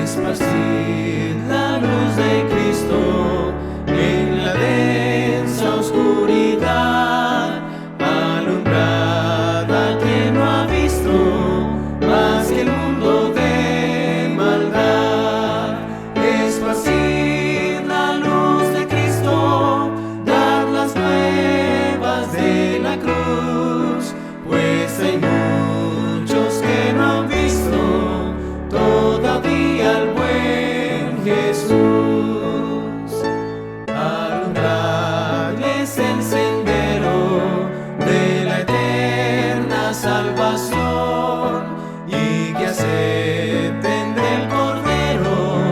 Esparcid la luz de Cristo en la densa oscuridad, alumbrad a quien no ha visto más que el mundo de maldad. Esparcid la luz de Cristo, dad las nuevas de la cruz, pues hay muchos que no han visto todavía al buen Jesús. Alumbrarles el sendero de la eterna salvación, y que acepten del Cordero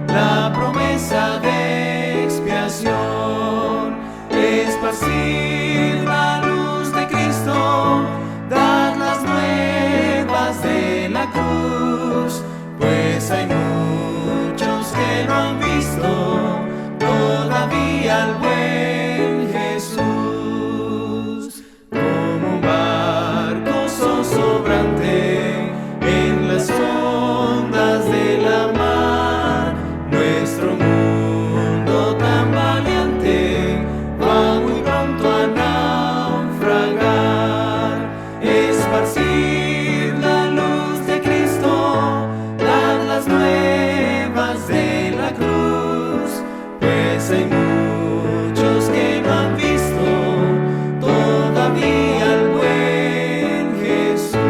la promesa de expiación. Esparcid la luz de Cristo, dad las nuevas de la cruz, pues hay muchos que no han visto todavía al buen Jesús. Como un barco zozobrante en las ondas de la mar, nuestro mundo tan valiente va muy pronto a naufragar. Esparcid la luz de Cristo, dad las nuevas de la cruz, pues hay muchos que no han visto todavía al buen Jesús.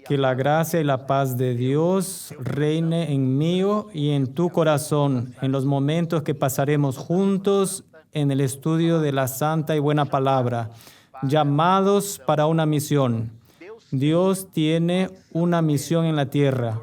Que la gracia y la paz de Dios reine en mí y en tu corazón en los momentos que pasaremos juntos en el estudio de la santa y buena palabra, llamados para una misión. Dios tiene una misión en la tierra.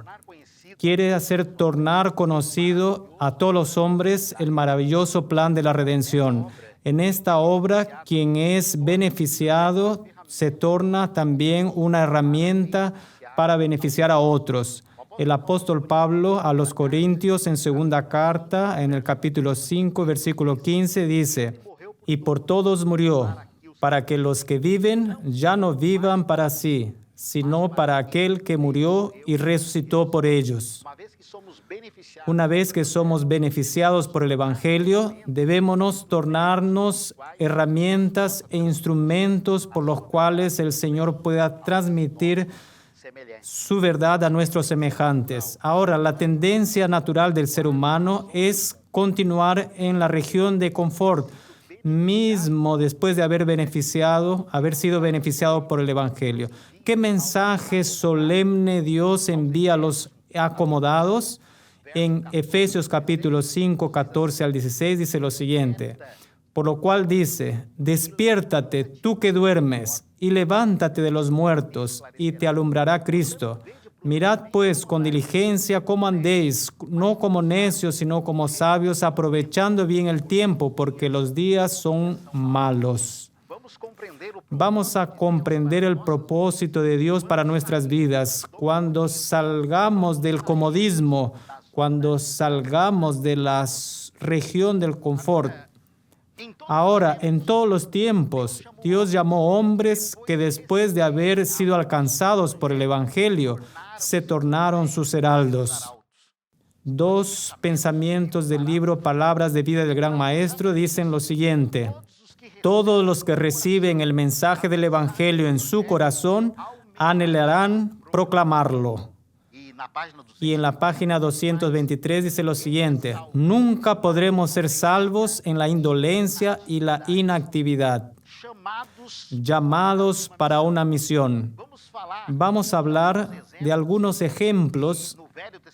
Quiere hacer tornar conocido a todos los hombres el maravilloso plan de la redención. En esta obra, quien es beneficiado se torna también una herramienta para beneficiar a otros. El apóstol Pablo a los Corintios en segunda carta, en el capítulo 5, versículo 15, dice: y por todos murió, para que los que viven ya no vivan para sí, sino para aquel que murió y resucitó por ellos. Una vez que somos beneficiados por el Evangelio, debemos tornarnos herramientas e instrumentos por los cuales el Señor pueda transmitir su verdad a nuestros semejantes. Ahora, la tendencia natural del ser humano es continuar en la región de confort, mismo después de haber sido beneficiado por el Evangelio. ¿Qué mensaje solemne Dios envía a los acomodados? En Efesios capítulo 5, 14 al 16 dice lo siguiente: por lo cual dice: despiértate tú que duermes, y levántate de los muertos, y te alumbrará Cristo. Mirad pues con diligencia cómo andéis, no como necios, sino como sabios, aprovechando bien el tiempo, porque los días son malos. Vamos a comprender el propósito de Dios para nuestras vidas cuando salgamos del comodismo, cuando salgamos de la región del confort. Ahora, en todos los tiempos, Dios llamó hombres que después de haber sido alcanzados por el Evangelio, se tornaron sus heraldos. Dos pensamientos del libro Palabras de Vida del Gran Maestro dicen lo siguiente: Todos los que reciben el mensaje del Evangelio en su corazón anhelarán proclamarlo. Y en la página 223 dice lo siguiente: nunca podremos ser salvos en la indolencia y la inactividad. Llamados para una misión. Vamos a hablar de algunos ejemplos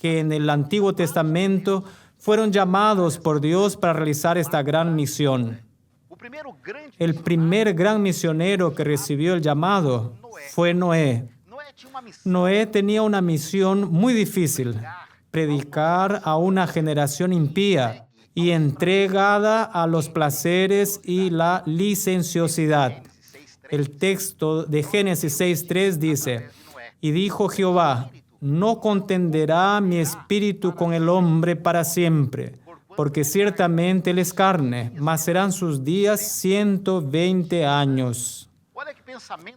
que en el Antiguo Testamento fueron llamados por Dios para realizar esta gran misión. El primer gran misionero que recibió el llamado fue Noé. Noé tenía una misión muy difícil: predicar a una generación impía y entregada a los placeres y la licenciosidad. El texto de Génesis 6:3 dice: y dijo Jehová, no contenderá mi espíritu con el hombre para siempre, porque ciertamente él es carne, mas serán sus días 120 años.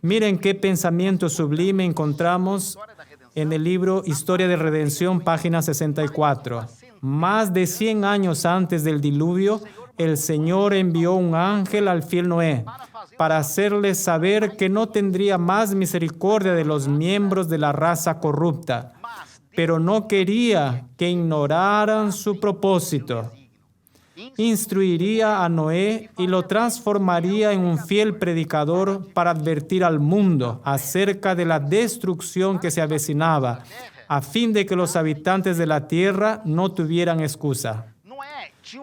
Miren qué pensamiento sublime encontramos en el libro Historia de Redención, página 64. Más de 100 años antes del diluvio, el Señor envió un ángel al fiel Noé para hacerle saber que no tendría más misericordia de los miembros de la raza corrupta, pero no quería que ignoraran su propósito. Instruiría a Noé y lo transformaría en un fiel predicador para advertir al mundo acerca de la destrucción que se avecinaba, a fin de que los habitantes de la tierra no tuvieran excusa.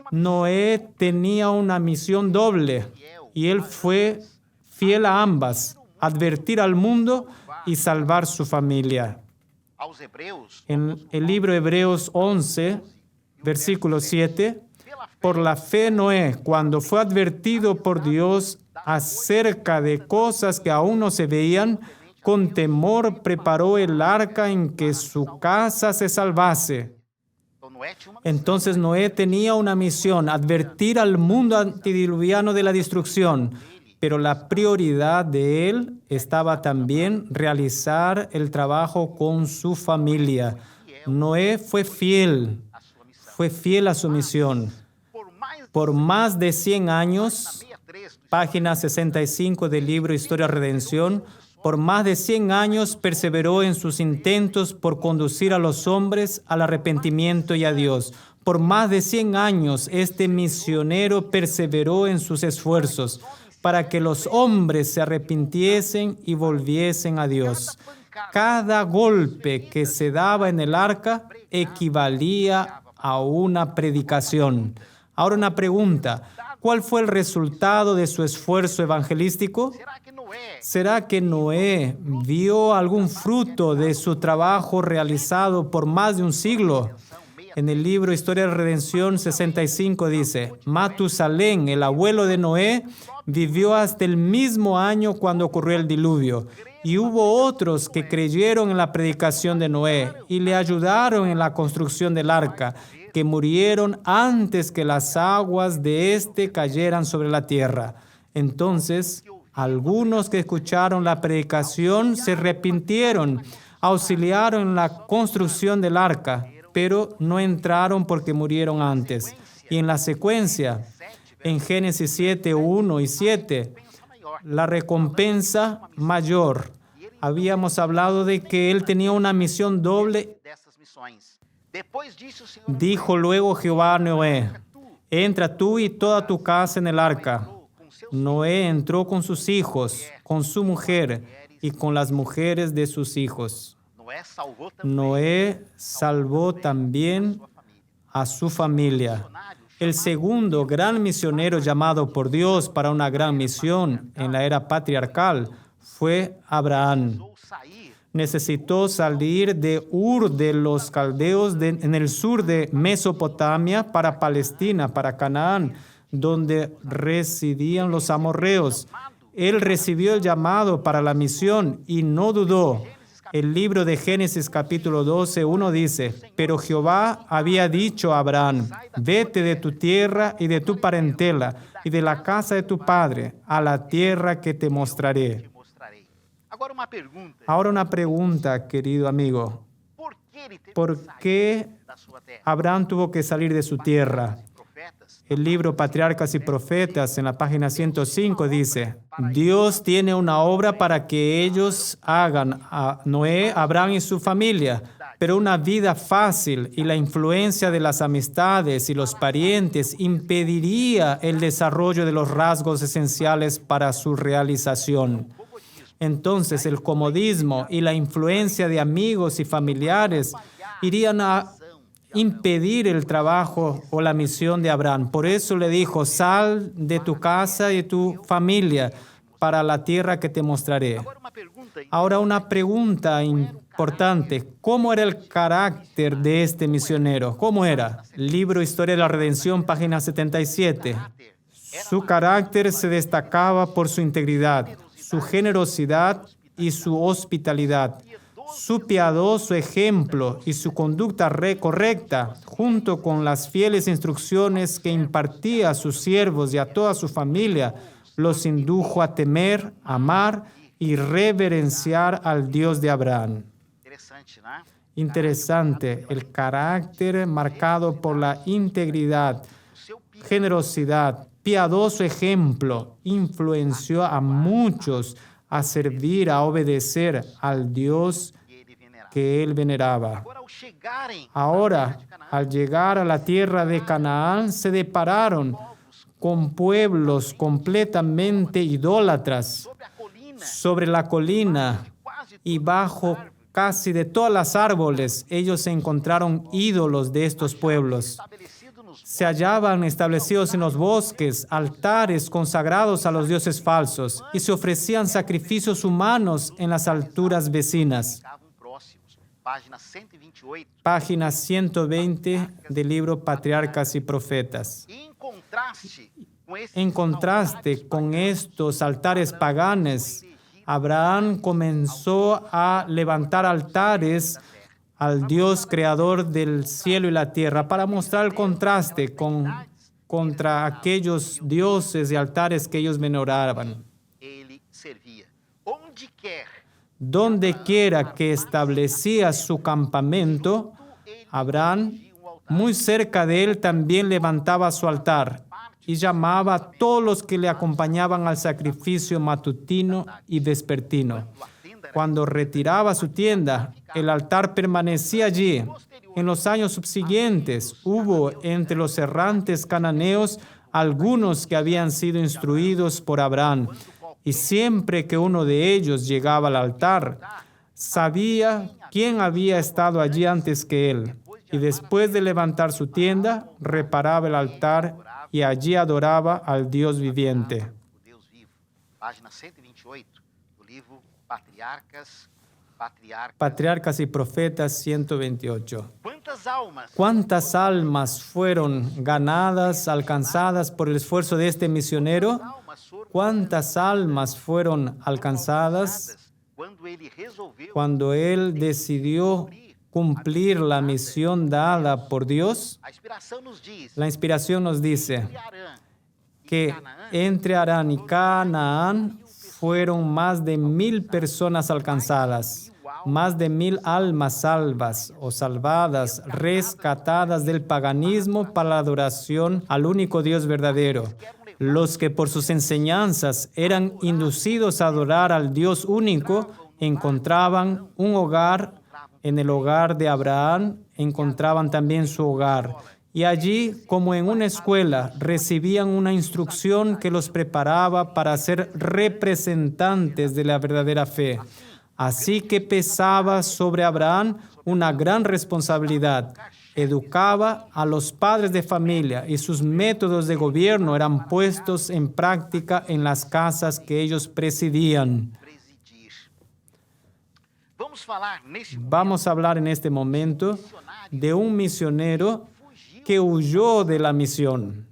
Noé tenía una misión doble y él fue fiel a ambas: advertir al mundo y salvar su familia. En el libro Hebreos 11, versículo 7, por la fe Noé, cuando fue advertido por Dios acerca de cosas que aún no se veían, con temor preparó el arca en que su casa se salvase. Entonces Noé tenía una misión: advertir al mundo antediluviano de la destrucción, pero la prioridad de él estaba también realizar el trabajo con su familia. Noé fue fiel a su misión. Por más de 100 años, página 65 del libro Historia de Redención, por más de 100 años perseveró en sus intentos por conducir a los hombres al arrepentimiento y a Dios. Por más de 100 años, este misionero perseveró en sus esfuerzos para que los hombres se arrepintiesen y volviesen a Dios. Cada golpe que se daba en el arca equivalía a una predicación. Ahora una pregunta: ¿cuál fue el resultado de su esfuerzo evangelístico? ¿Será que Noé vio algún fruto de su trabajo realizado por más de un siglo? En el libro Historia de Redención 65 dice: Matusalén, el abuelo de Noé, vivió hasta el mismo año cuando ocurrió el diluvio. Y hubo otros que creyeron en la predicación de Noé y le ayudaron en la construcción del arca, que murieron antes que las aguas de éste cayeran sobre la tierra. Entonces, algunos que escucharon la predicación se arrepintieron, auxiliaron en la construcción del arca, pero no entraron porque murieron antes. Y en la secuencia, en Génesis 7, 1 y 7, la recompensa mayor. Habíamos hablado de que él tenía una misión doble. Dijo luego Jehová a Noé: entra tú y toda tu casa en el arca. Noé entró con sus hijos, con su mujer y con las mujeres de sus hijos. Noé salvó también a su familia. El segundo gran misionero llamado por Dios para una gran misión en la era patriarcal fue Abraham. Necesitó salir de Ur de los Caldeos en el sur de Mesopotamia para Palestina, para Canaán, donde residían los amorreos. Él recibió el llamado para la misión y no dudó. El libro de Génesis capítulo 12, 1 dice: pero Jehová había dicho a Abraham: vete de tu tierra y de tu parentela y de la casa de tu padre a la tierra que te mostraré. Ahora una pregunta, querido amigo. ¿Por qué Abraham tuvo que salir de su tierra? el libro Patriarcas y Profetas, en la página 105, dice: Dios tiene una obra para que ellos hagan a Noé, Abraham y su familia, pero una vida fácil y la influencia de las amistades y los parientes impediría el desarrollo de los rasgos esenciales para su realización. Entonces, el comodismo y la influencia de amigos y familiares irían a impedir el trabajo o la misión de Abraham. Por eso le dijo: sal de tu casa y de tu familia para la tierra que te mostraré. Ahora una pregunta importante: ¿cómo era el carácter de este misionero? ¿Cómo era? Libro Historia de la Redención, página 77. Su carácter se destacaba por su integridad, su generosidad y su hospitalidad. Su piadoso ejemplo y su conducta correcta, junto con las fieles instrucciones que impartía a sus siervos y a toda su familia, los indujo a temer, amar y reverenciar al Dios de Abraham. Interesante, el carácter marcado por la integridad, generosidad, piadoso ejemplo, influenció a muchos a servir, a obedecer al Dios que él veneraba. Ahora, al llegar a la tierra de Canaán, se depararon con pueblos completamente idólatras. Sobre la colina y bajo casi de todas las árboles, ellos encontraron ídolos de estos pueblos. Se hallaban establecidos en los bosques altares consagrados a los dioses falsos y se ofrecían sacrificios humanos en las alturas vecinas. Página 120 del libro Patriarcas y Profetas. En contraste con estos altares paganos, Abraham comenzó a levantar altares al Dios creador del cielo y la tierra para mostrar el contraste contra aquellos dioses y altares que ellos veneraban. Donde quiera que establecía su campamento, Abraham, muy cerca de él, también levantaba su altar y llamaba a todos los que le acompañaban al sacrificio matutino y vespertino. Cuando retiraba su tienda, el altar permanecía allí. En los años subsiguientes, hubo entre los errantes cananeos algunos que habían sido instruidos por Abraham, y siempre que uno de ellos llegaba al altar, sabía quién había estado allí antes que él, y después de levantar su tienda, reparaba el altar y allí adoraba al Dios viviente. Patriarcas y Profetas 128. ¿Cuántas almas fueron ganadas, alcanzadas por el esfuerzo de este misionero? ¿Cuántas almas fueron alcanzadas cuando él decidió cumplir la misión dada por Dios? La inspiración nos dice que entre Harán y Canaán fueron más de 1,000 personas alcanzadas, más de 1,000 almas salvas o salvadas, rescatadas del paganismo para la adoración al único Dios verdadero. Los que por sus enseñanzas eran inducidos a adorar al Dios único encontraban un hogar. En el hogar de Abraham encontraban también su hogar. Y allí, como en una escuela, recibían una instrucción que los preparaba para ser representantes de la verdadera fe. Así que pesaba sobre Abraham una gran responsabilidad. Educaba a los padres de familia y sus métodos de gobierno eran puestos en práctica en las casas que ellos presidían. Vamos a hablar en este momento de un misionero que huyó de la misión.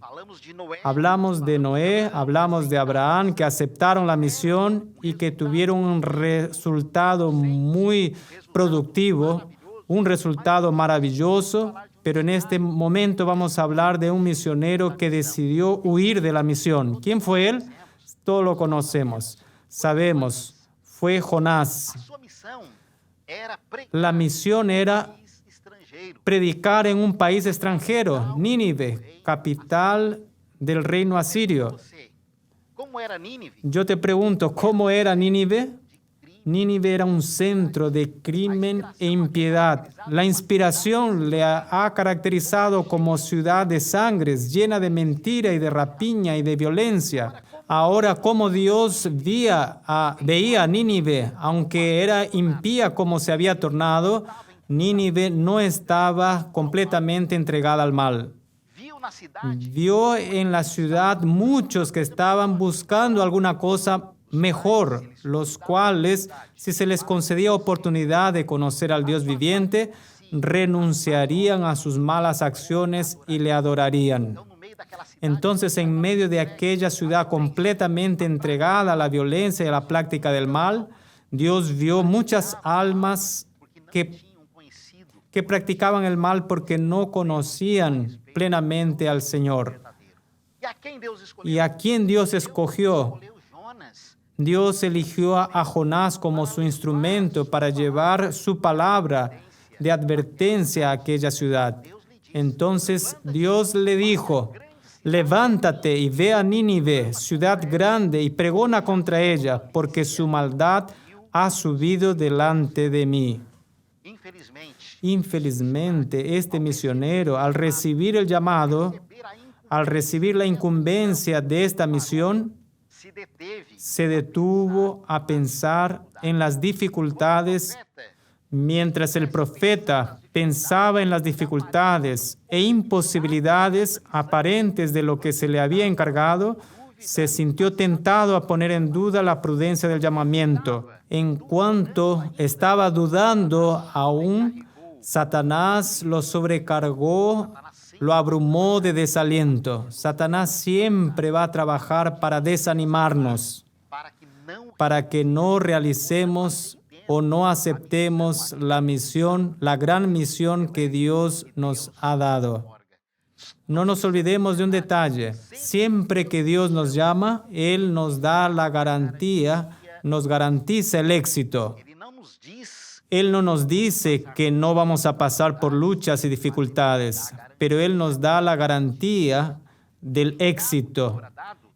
Hablamos de Noé, hablamos de Abraham, que aceptaron la misión y que tuvieron un resultado muy productivo, un resultado maravilloso, pero en este momento vamos a hablar de un misionero que decidió huir de la misión. ¿Quién fue él? Todos lo conocemos, sabemos, fue Jonás. La misión era predicar en un país extranjero, Nínive, capital del reino asirio. Você, como era Nínive? Yo te pregunto, ¿cómo era Nínive? Nínive era un centro de crimen e impiedad. La inspiración le ha caracterizado como ciudad de sangres, llena de mentira y de rapiña y de violencia. Ahora, como Dios veía a Nínive, aunque era impía como se había tornado, Nínive no estaba completamente entregada al mal. Viu na cidade Vio en la ciudad muchos que estaban buscando alguna cosa mejor, los cuales, si se les concedía oportunidad de conocer al Dios viviente, renunciarían a sus malas acciones y le adorarían. no meio daquela cidade. Entonces, en medio de aquella ciudad completamente entregada a la violencia y a la práctica del mal, Dios vio muchas almas Porque não que tinham conhecido que practicaban el mal porque no conocían plenamente al Señor. verdadeiro. E a quem Deus escolheu? ¿Y a quién Dios escogió? Escolheu Jonas. Dios eligió a Jonás como su instrumento para llevar su palabra de advertencia a aquella ciudad. Entonces Dios le dijo, levántate y ve a Nínive, ciudad grande, y pregona contra ella, porque su maldad ha subido delante de mí. Infelizmente, Infelizmente, este misionero, al recibir el llamado, receber a al recibir la incumbencia de esta misión, se deteve. se detuvo a pensar en las dificultades. Mientras el profeta pensaba en las dificultades e imposibilidades aparentes de lo que se le había encargado, se sintió tentado a poner en duda la prudencia del llamamiento. En cuanto estaba dudando aún, Satanás lo sobrecargó, lo abrumó de desaliento. Satanás siempre va a trabajar para desanimarnos, para que no realicemos o no aceptemos la misión, la gran misión que Dios nos ha dado. No nos olvidemos de un detalle. Siempre que Dios nos llama, Él nos da la garantía, nos garantiza el éxito. Ele não nos diz Él no nos dice que no vamos a pasar por luchas y dificultades, pero Él nos da la garantía del éxito.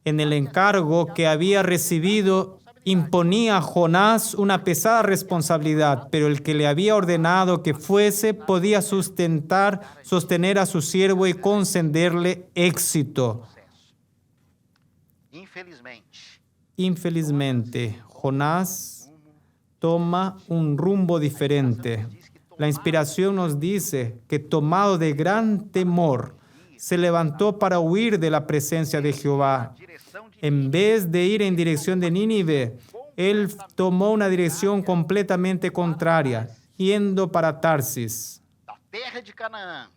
En el encargo que había recibido, imponía a Jonás una pesada responsabilidad, pero el que le había ordenado que fuese podía sostener a su siervo y concederle éxito. Infelizmente, Jonás toma un rumbo diferente. La inspiración nos dice que, tomado de gran temor, se levantó para huir de la presencia de Jehová. En vez de ir en dirección de Nínive, él tomó una dirección completamente contraria, yendo para Tarsis. da terra de Canaã,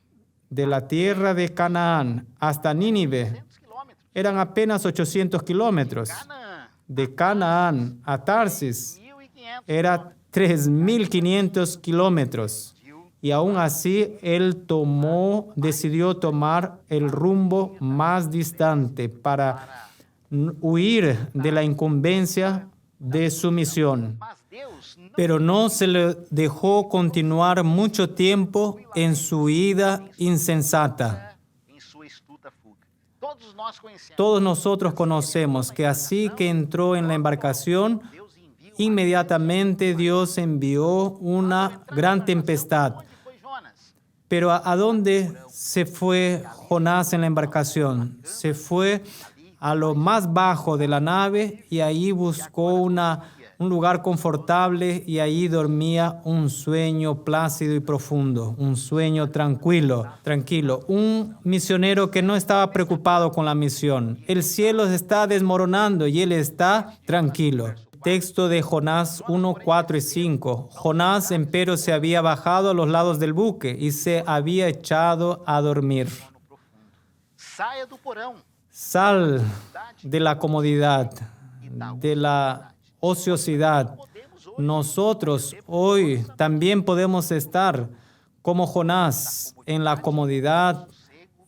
De la tierra de Canaán hasta Nínive 200 quilômetros. eran apenas 800 kilómetros. Canaã, De Canaán a Tarsis 1.500 era 3.500 kilómetros. Y aún así, él decidió tomar el rumbo más distante para huir de la incumbencia de su misión. Mas Deus não Pero no se le dejó continuar mucho tiempo en su huida insensata. em sua astuta fuga. Todos nós conhecemos. Todos nosotros conocemos que así que entró en la embarcación, Deus envia inmediatamente Dios envió una gran tempestad. onde foi Jonas? Pero ¿a dónde se fue Jonás en la embarcación? Se fue a lo más bajo de la nave y ahí buscó un lugar confortable y ahí dormía un sueño plácido y profundo, un sueño tranquilo. Un misionero que no estaba preocupado con la misión. El cielo se está desmoronando y él está tranquilo. Texto de Jonás 1, 4 y 5. Jonás, empero, se había bajado a los lados del buque y se había echado a dormir. Saia do porão. Sal de la comodidad, de la ociosidad. Nosotros hoy también podemos estar como Jonás en la comodidad,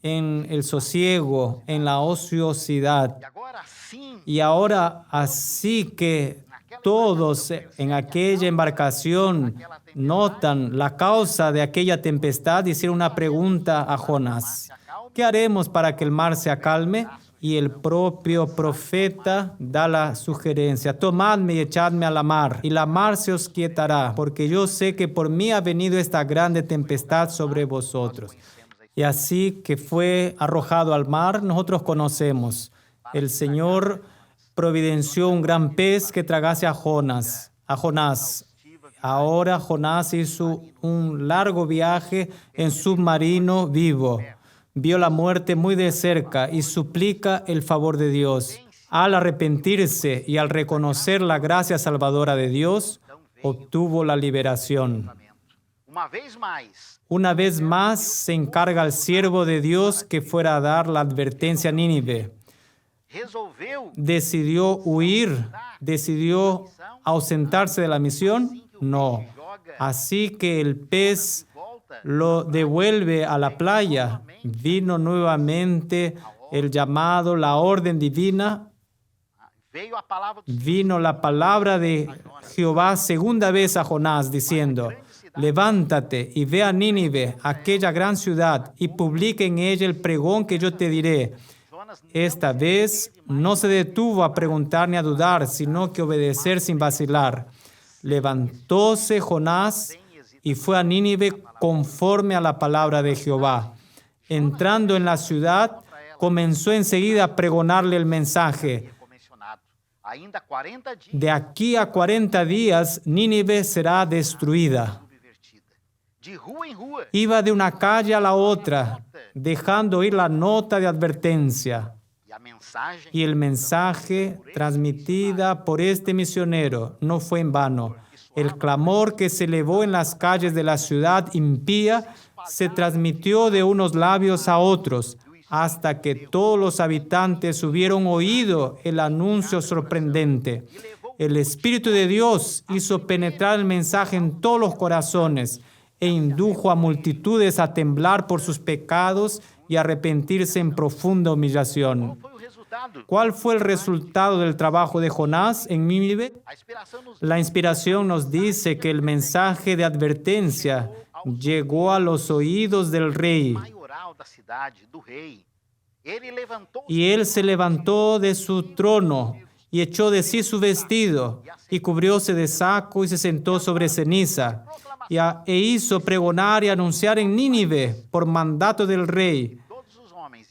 en el sosiego, en la ociosidad. E agora sim, Y ahora, así que todos en aquella embarcación notan la causa de aquella tempestad, hicieron una pregunta a Jonás. ¿Qué haremos para que el mar se acalme? Y el propio profeta da la sugerencia: tomadme y echadme a la mar, y la mar se os quietará, porque yo sé que por mí ha venido esta grande tempestad sobre vosotros. Y así que fue arrojado al mar, nosotros conocemos. El Señor providenció un gran pez que tragase a Jonás. Ahora Jonás hizo un largo viaje en submarino vivo. Vio la muerte muy de cerca y suplica el favor de Dios. Al arrepentirse y al reconocer la gracia salvadora de Dios, obtuvo la liberación. Una vez más se encarga al siervo de Dios que fuera a dar la advertencia a Nínive. ¿Decidió huir? ¿Decidió ausentarse de la misión? No. Así que el pez lo devuelve a la playa. Vino nuevamente el llamado, la orden divina. Vino la palabra de Jehová segunda vez a Jonás diciendo: levántate y ve a Nínive, aquella gran ciudad, y publica en ella el pregón que yo te diré. Esta vez no se detuvo a preguntar ni a dudar, sino que obedecer sin vacilar. Levantóse Jonás y fue a Nínive conforme a la palabra de Jehová. Entrando en la ciudad, comenzó enseguida a pregonarle el mensaje: de aquí a 40 días, Nínive será destruida. Iba de una calle a la otra, dejando oír la nota de advertencia. Y el mensaje transmitida por este misionero no fue en vano. El clamor que se elevó en las calles de la ciudad impía se transmitió de unos labios a otros, hasta que todos los habitantes hubieron oído el anuncio sorprendente. El Espíritu de Dios hizo penetrar el mensaje en todos los corazones e indujo a multitudes a temblar por sus pecados y arrepentirse en profunda humillación. ¿Cuál fue el resultado del trabajo de Jonás en Nínive? La inspiración nos dice que el mensaje de advertencia llegó a los oídos del rey. Y él se levantó de su trono y echó de sí su vestido y cubrióse de saco y se sentó sobre ceniza e hizo pregonar y anunciar en Nínive por mandato del rey,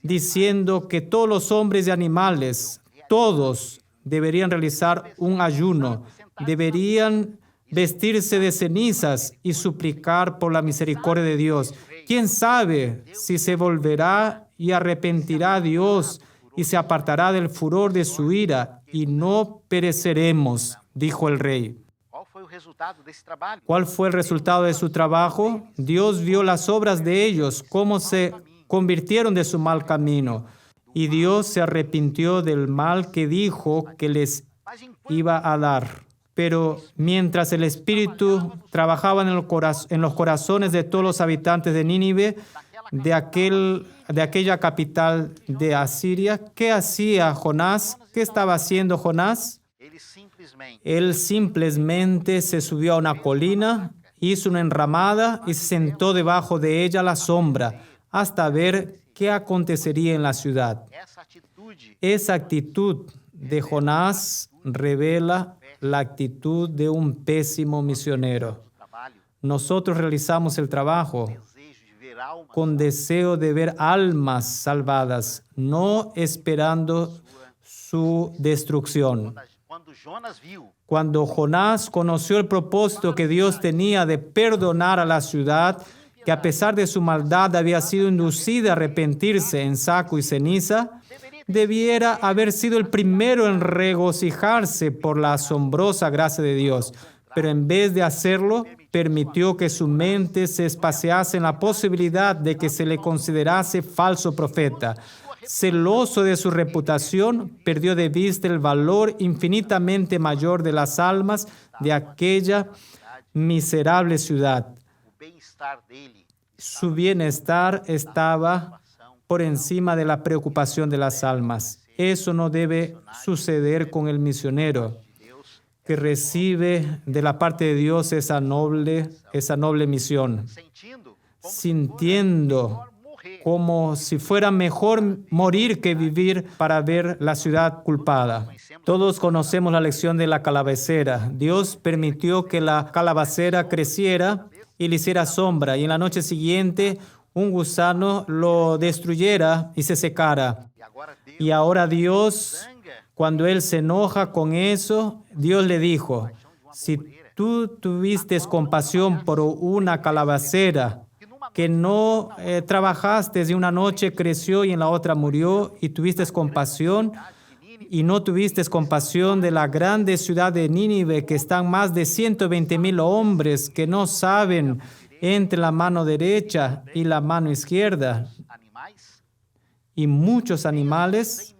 diciendo que todos los hombres y animales, todos deberían realizar un ayuno, deberían vestirse de cenizas y suplicar por la misericordia de Dios. ¿Quién sabe si se volverá y arrepentirá a Dios y se apartará del furor de su ira y no pereceremos? Dijo el rey. ¿Cuál fue el resultado de su trabajo? Dios vio las obras de ellos, cómo se convirtieron de su mal camino, y Dios se arrepintió del mal que dijo que les iba a dar. Pero mientras el Espíritu trabajaba en los corazones de todos los habitantes de Nínive, de aquella capital de Asiria, ¿qué hacía Jonás? ¿Qué estaba haciendo Jonás? Él simplemente se subió a una colina, hizo una enramada y se sentó debajo de ella a la sombra hasta ver qué acontecería en la ciudad. Esa actitud de Jonás revela la actitud de un pésimo misionero. Nosotros realizamos el trabajo con deseo de ver almas salvadas, no esperando su destrucción. Cuando Jonás conoció el propósito que Dios tenía de perdonar a la ciudad, que a pesar de su maldad había sido inducida a arrepentirse en saco y ceniza, debiera haber sido el primero en regocijarse por la asombrosa gracia de Dios. Pero en vez de hacerlo, permitió que su mente se espaciase en la posibilidad de que se le considerase falso profeta. Celoso de su reputación, perdió de vista el valor infinitamente mayor de las almas de aquella miserable ciudad. Su bienestar estaba por encima de la preocupación de las almas. Eso no debe suceder con el misionero que recibe de la parte de Dios esa noble misión, sintiendo como si fuera mejor morir que vivir para ver la ciudad culpada. Todos conocemos la lección de la calabacera. Dios permitió que la calabacera creciera y le hiciera sombra, y en la noche siguiente un gusano lo destruyera y se secara. Y ahora Dios, cuando Él se enoja con eso, Dios le dijo, si tú tuviste compasión por una calabacera que no trabajaste y una noche creció y en la otra murió, y tuviste compasión, y no tuviste compasión de la grande ciudad de Nínive, que están más de 120,000 hombres que no saben entre la mano derecha y la mano izquierda, y muchos animales,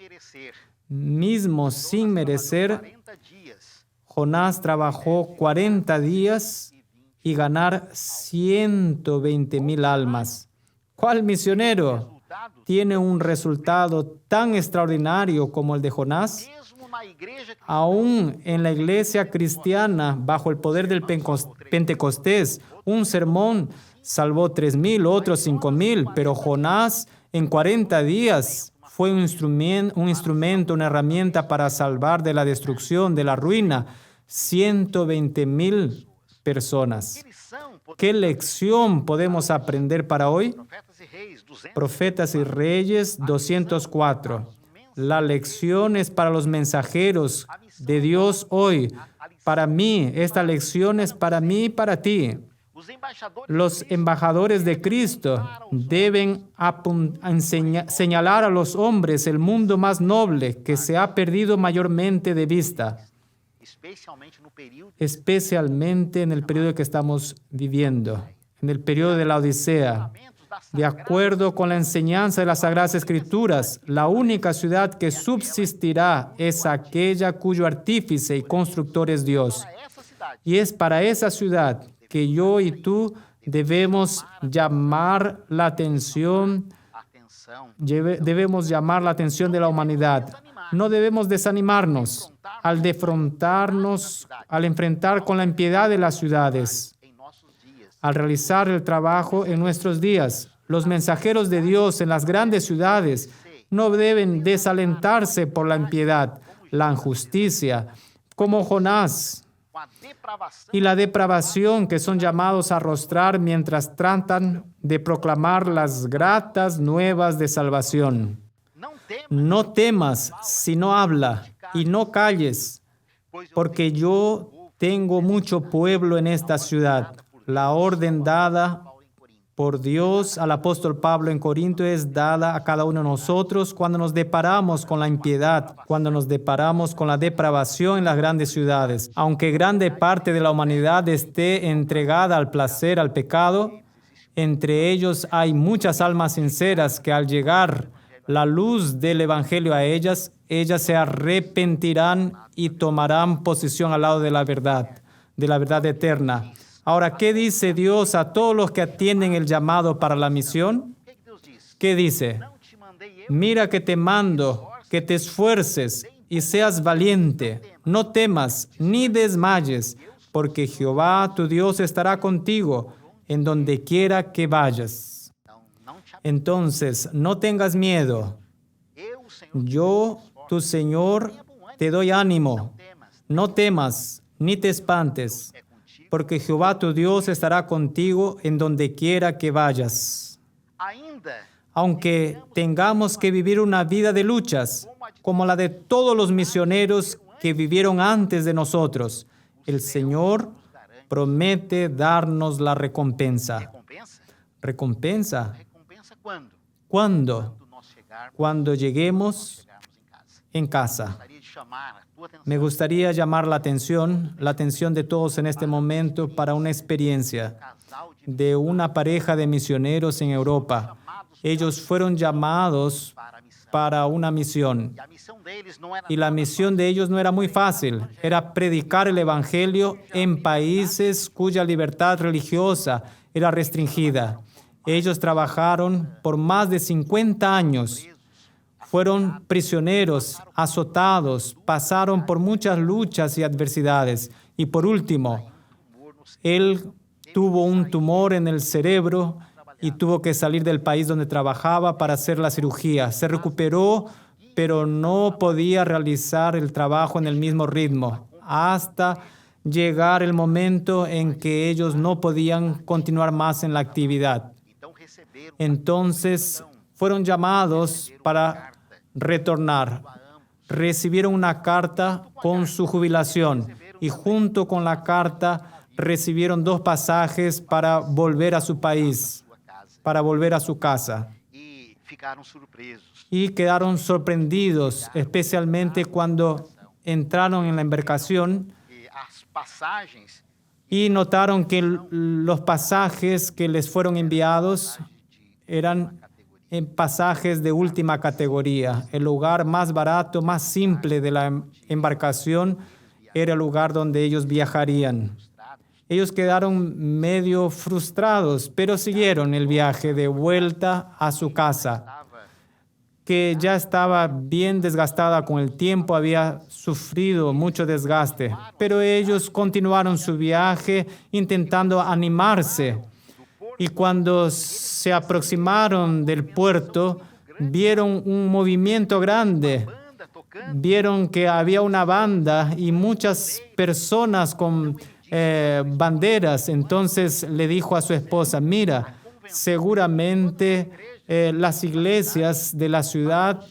mismos sin merecer, Jonás trabajó 40 días y ganar 120,000 almas. ¿Cuál misionero tiene un resultado tan extraordinario como el de Jonás? Aún en la iglesia cristiana, bajo el poder del Pentecostés, un sermón salvó 3,000, otros 5,000, pero Jonás en 40 días fue un instrumento, una herramienta para salvar de la destrucción, de la ruina, 120,000 personas. ¿Qué lección podemos aprender para hoy? Profetas y Reyes 204. La lección es para los mensajeros de Dios hoy. Para mí, esta lección es para mí y para ti. Los embajadores de Cristo deben señalar a los hombres el mundo más noble que se ha perdido mayormente de vista, especialmente en el periodo que estamos viviendo, en el periodo de la Odisea. De acuerdo con la enseñanza de las Sagradas Escrituras, la única ciudad que subsistirá es aquella cuyo artífice y constructor es Dios. Y es para esa ciudad que yo y tú debemos llamar la atención de la humanidad. No debemos desanimarnos al enfrentar con la impiedad de las ciudades, al realizar el trabajo en nuestros días. Los mensajeros de Dios en las grandes ciudades no deben desalentarse por la impiedad, la injusticia, como Jonás, y la depravación que son llamados a arrostrar mientras tratan de proclamar las gratas nuevas de salvación. No temas, sino habla, y no calles, porque yo tengo mucho pueblo en esta ciudad. La orden dada por Dios al apóstol Pablo en Corinto es dada a cada uno de nosotros cuando nos deparamos con la impiedad, cuando nos deparamos con la depravación en las grandes ciudades. Aunque grande parte de la humanidad esté entregada al placer, al pecado, entre ellos hay muchas almas sinceras que al llegar la luz del Evangelio a ellas se arrepentirán y tomarán posición al lado de la verdad eterna. Ahora, ¿qué dice Dios a todos los que atienden el llamado para la misión? ¿Qué dice? Mira que te mando, que te esfuerces y seas valiente. No temas ni desmayes, porque Jehová tu Dios estará contigo en donde quiera que vayas. Entonces, no tengas miedo. Yo, tu Señor, te doy ánimo. No temas ni te espantes, porque Jehová tu Dios estará contigo en donde quiera que vayas. Aunque tengamos que vivir una vida de luchas, como la de todos los misioneros que vivieron antes de nosotros, el Señor promete darnos la recompensa. ¿Recompensa? ¿Cuándo? Cuando lleguemos en casa. Me gustaría llamar la atención de todos en este momento para una experiencia de una pareja de misioneros en Europa. Ellos fueron llamados para una misión. Y la misión de ellos no era muy fácil. Era predicar el Evangelio en países cuya libertad religiosa era restringida. Ellos trabajaron por más de 50 años. Fueron prisioneros, azotados, pasaron por muchas luchas y adversidades. Y por último, él tuvo un tumor en el cerebro y tuvo que salir del país donde trabajaba para hacer la cirugía. Se recuperó, pero no podía realizar el trabajo en el mismo ritmo hasta llegar el momento en que ellos no podían continuar más en la actividad. Então receberam Entonces fueron llamados para retornar. Recibieron una carta con su jubilación y junto con la carta recibieron 2 pasajes para volver a su país, sua casa para volver a su casa. e ficaram surpresos. Y quedaron sorprendidos, especialmente cuando entraron en la embarcación E as passagens y notaron que los pasajes que les fueron enviados eran en pasajes de última categoría. El lugar más barato, más simple de la embarcación era el lugar donde ellos viajarían. Ellos quedaron medio frustrados, pero siguieron el viaje de vuelta a su casa, que ya estaba bien desgastada con el tiempo, había sufrido mucho desgaste. Pero ellos continuaron su viaje intentando animarse. Y cuando se aproximaron del puerto, vieron un movimiento grande. banda tocando Vieron que había una banda y muchas personas con banderas. Entonces le dijo a su esposa, mira, seguramente las iglesias de la ciudad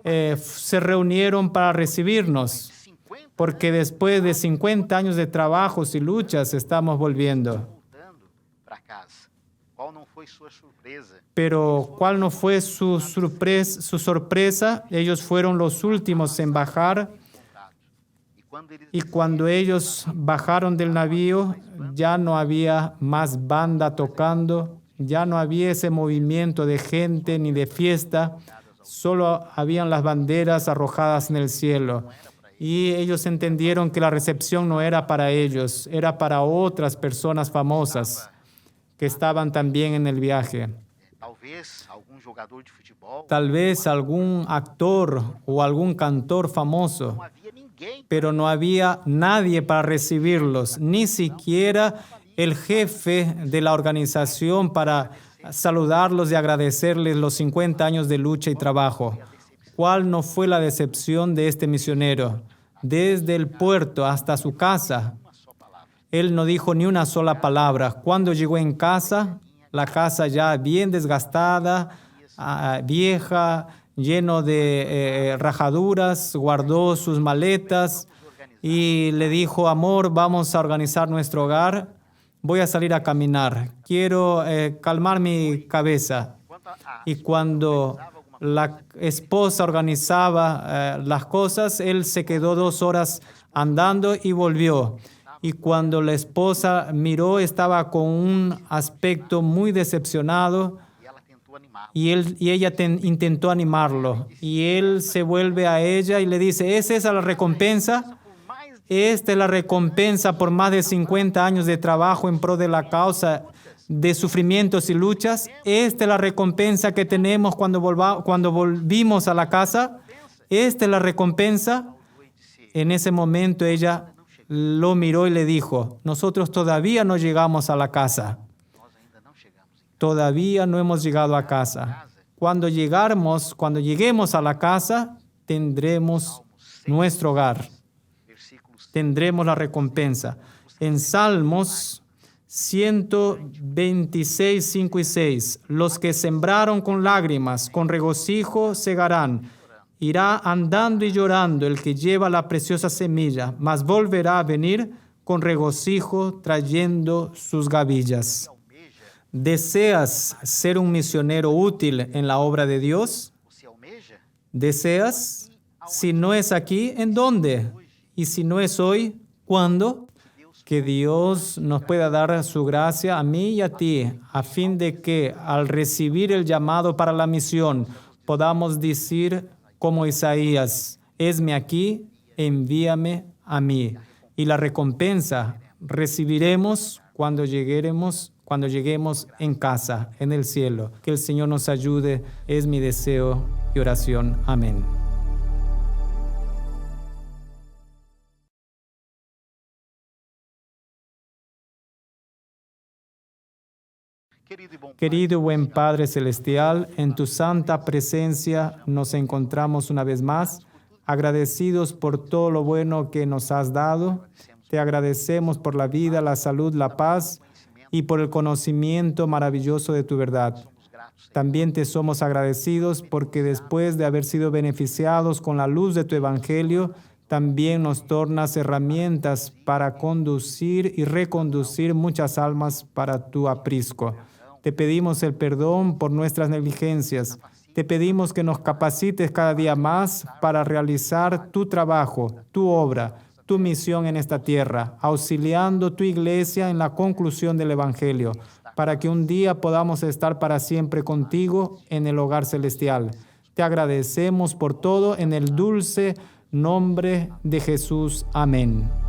se reunieron para recibirnos, 50 porque después de 50 años de trabajos y luchas estamos volviendo. voltando para casa. Qual não foi sua surpresa? Pero ¿cuál no fue su sorpresa? Ellos fueron los últimos en bajar. E quando eles Y cuando ellos bajaron del navío, ya no había más banda tocando, ya no había ese movimiento de gente ni de fiesta, solo habían las banderas arrojadas en el cielo. Y ellos entendieron que la recepción no era para ellos, era para otras personas famosas que estaban también en el viaje. talvez algum jogador de futebol, Tal vez algún actor o algún cantor famoso, não havia ninguém. pero no había nadie para recibirlos, ni siquiera el jefe de la organización para saludarlos y agradecerles los 50 años de lucha y trabajo. ¿Cuál no fue la decepción de este misionero? Desde el puerto hasta su casa, él no dijo ni una sola palabra. Cuando llegó en casa, la casa ya bien desgastada, vieja, lleno de rajaduras, guardó sus maletas y le dijo, amor, vamos a organizar nuestro hogar, voy a salir a caminar, quiero calmar mi cabeza. Y cuando la esposa organizaba las cosas, él se quedó 2 horas andando y volvió. Y cuando la esposa miró, estaba con un aspecto muy decepcionado. E ela tentou animá-lo. Y ella intentó animarlo. Y él se vuelve a ella y le dice, ¿es esa la recompensa? Por mais Esta es la recompensa por más de 50 años de trabajo en pro de la causa de sufrimientos y luchas. Esta es la recompensa que tenemos cuando volvimos a la casa. Esta es la recompensa. En ese momento ella lo miró y le dijo, nosotros todavía no llegamos a la casa. nós ainda não chegamos em Todavía no hemos llegado a casa. Cuando lleguemos a la casa, tendremos nuestro hogar. versículos Tendremos la recompensa. En Salmos 126, 5 y 6, los que sembraron con lágrimas, con regocijo segarán. Irá andando y llorando el que lleva la preciosa semilla, mas volverá a venir con regocijo trayendo sus gavillas. ¿Deseas ser un misionero útil en la obra de Dios? você almeja? ¿Deseas? Si no es aquí, ¿en dónde? Y si no es hoy, ¿cuándo? Que Dios nos pueda dar su gracia a mí y a ti, a fin de que al recibir el llamado para la misión podamos decir como Isaías, hesme aquí, envíame a mí. Y la recompensa recibiremos cuando lleguemos en casa, en el cielo. Que el Señor nos ayude, es mi deseo y oración. Amén. Querido y buen Padre Celestial, en tu santa presencia nos encontramos una vez más, agradecidos por todo lo bueno que nos has dado. Te agradecemos por la vida, la salud, la paz y por el conocimiento maravilloso de tu verdad. También te somos agradecidos porque después de haber sido beneficiados con la luz de tu Evangelio, también nos tornas herramientas para conducir y reconducir muchas almas para tu aprisco. Te pedimos el perdón por nuestras negligencias. Te pedimos que nos capacites cada día más para realizar tu trabajo, tu obra, tu misión en esta tierra, auxiliando tu iglesia en la conclusión del Evangelio, para que un día podamos estar para siempre contigo en el hogar celestial. Te agradecemos por todo en el dulce nombre de Jesús. Amén.